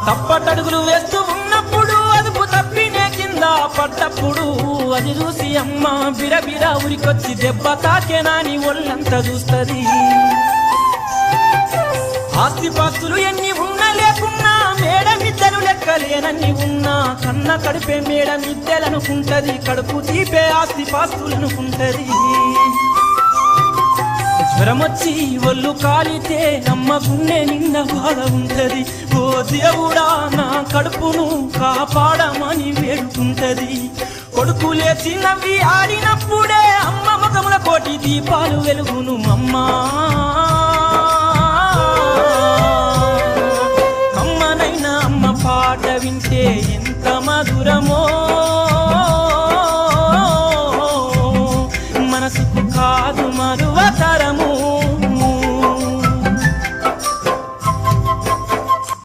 తప్పటడుగులు వేస్తూ ఉన్నప్పుడు అదుపు తప్పినే కింద పడ్డప్పుడు అది చూసి అమ్మ బిరబిరా ఉరికొచ్చి దెబ్బ తాకేనాని ఒళ్ళంతా చూస్తది. ఆస్తిపాస్తులు ఎన్ని ఉన్నా లేకున్నా మేడమిద్దరు లెక్కలేనన్ని ఉన్నా కన్న కడుపే మేడమిద్దెలనుకుంటది, కడుపు తీపే ఆస్తిపాస్తులనుకుంటది. జ్వరమొచ్చి ఒళ్ళు కాలితే అమ్మ గుండె నిన్న బాధ ఉంటది. ఓ దేవుడా నా కడుపును కాపాడమని వేడుకుంటది. కొడుకు లేచి నవ్వి ఆడినప్పుడే అమ్మ ముఖముల కోటి దీపాలు వెలుగును. అమ్మా అమ్మనైనా అమ్మ పాట వింటే ఎంత మధురమో.